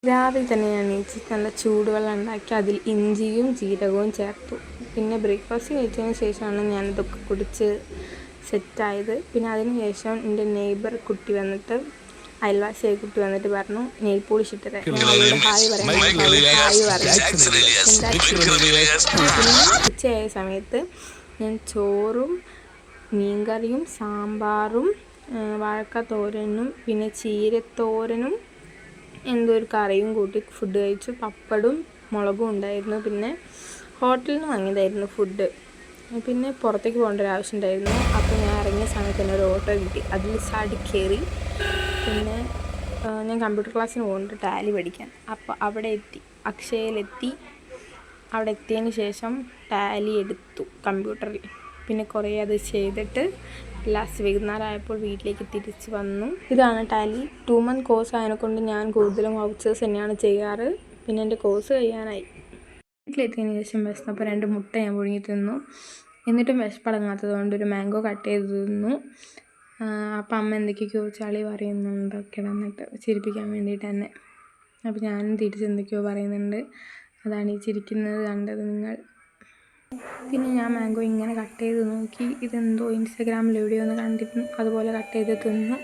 രാവിലെ തന്നെ ഞാൻ എണീച്ച് നല്ല ചൂടുവെള്ളം ഉണ്ടാക്കി അതിൽ ഇഞ്ചിയും ജീരകവും ചേർത്തു. പിന്നെ ബ്രേക്ക്ഫാസ്റ്റ് കഴിച്ചതിന് ശേഷമാണ് ഞാനിതൊക്കെ കുടിച്ച് സെറ്റായത്. പിന്നെ അതിന് ശേഷം എൻ്റെ നെയ്ബർ കുട്ടി വന്നിട്ട് അയൽവാസിയായ കുട്ടി വന്നിട്ട് പറഞ്ഞു നെയിൽ പോളിഷ് ഇട്ട് തരാം. ഞാൻ അവളോട് ഹായ് പറയാൻ ഹായ് പറഞ്ഞു. പിന്നെ ഉച്ചയായ സമയത്ത് ഞാൻ ചോറും മീൻകറിയും സാമ്പാറും വാഴക്ക തോരനും പിന്നെ ചീരത്തോരനും എന്തോ ഒരു കറിയും കൂട്ടി ഫുഡ് കഴിച്ചു. പപ്പടും മുളകും ഉണ്ടായിരുന്നു. പിന്നെ ഹോട്ടലിൽ നിന്ന് വാങ്ങിയതായിരുന്നു ഫുഡ്. പിന്നെ പുറത്തേക്ക് പോകേണ്ട ഒരു ആവശ്യം ഉണ്ടായിരുന്നു. അപ്പോൾ ഞാൻ ഇറങ്ങിയ സമയത്ത് തന്നെ ഒരു ഓട്ടോ കിട്ടി. അതിൽ ചാടി കയറി. പിന്നെ ഞാൻ കമ്പ്യൂട്ടർ ക്ലാസ്സിന് പോകുന്നുണ്ട് ടാലി പഠിക്കാൻ. അപ്പോൾ അവിടെ എത്തി, അക്ഷയയിലെത്തി. അവിടെ എത്തിയതിന് ശേഷം ടാലി എടുത്തു കമ്പ്യൂട്ടറിൽ. പിന്നെ കുറേ അത് ചെയ്തിട്ട് ലാസ്റ്റ് വൈകുന്നേരം ആയപ്പോൾ വീട്ടിലേക്ക് തിരിച്ച് വന്നു. ഇതാണ് ടാലി. 2 month കോഴ്സ് ആയതിനെക്കൊണ്ട് ഞാൻ കൂടുതലും വൗച്ചേഴ്സ് തന്നെയാണ് ചെയ്യാറ്. പിന്നെ എൻ്റെ കോഴ്സ് കഴിയാനായി. വീട്ടിലെത്തിയതിന് ശേഷം വിശന്നപ്പോൾ 2 മുട്ട ഞാൻ പുഴുങ്ങി തിന്നു. എന്നിട്ടും വിശപ്പടങ്ങാത്തത് കൊണ്ട് ഒരു മാംഗോ കട്ട് ചെയ്ത് തിന്നു. അപ്പം അമ്മ എന്തൊക്കെയൊക്കെയോ ചളി പറയുന്നുണ്ട് കിടന്നിട്ട് ചിരിപ്പിക്കാൻ വേണ്ടിയിട്ട് തന്നെ. അപ്പോൾ ഞാനും തിരിച്ചെന്തൊക്കെയോ പറയുന്നുണ്ട്. അതാണ് ഈ ചിരിക്കുന്നത് കണ്ടത് നിങ്ങൾ. പിന്നെ ഞാൻ മാംഗോ ഇങ്ങനെ കട്ട് ചെയ്ത് നോക്കി. ഇതെന്തോ ഇൻസ്റ്റഗ്രാമിൽ എവിടെയോ ഒന്ന് കണ്ടിരുന്നു. അതുപോലെ കട്ട് ചെയ്ത് തിന്നു.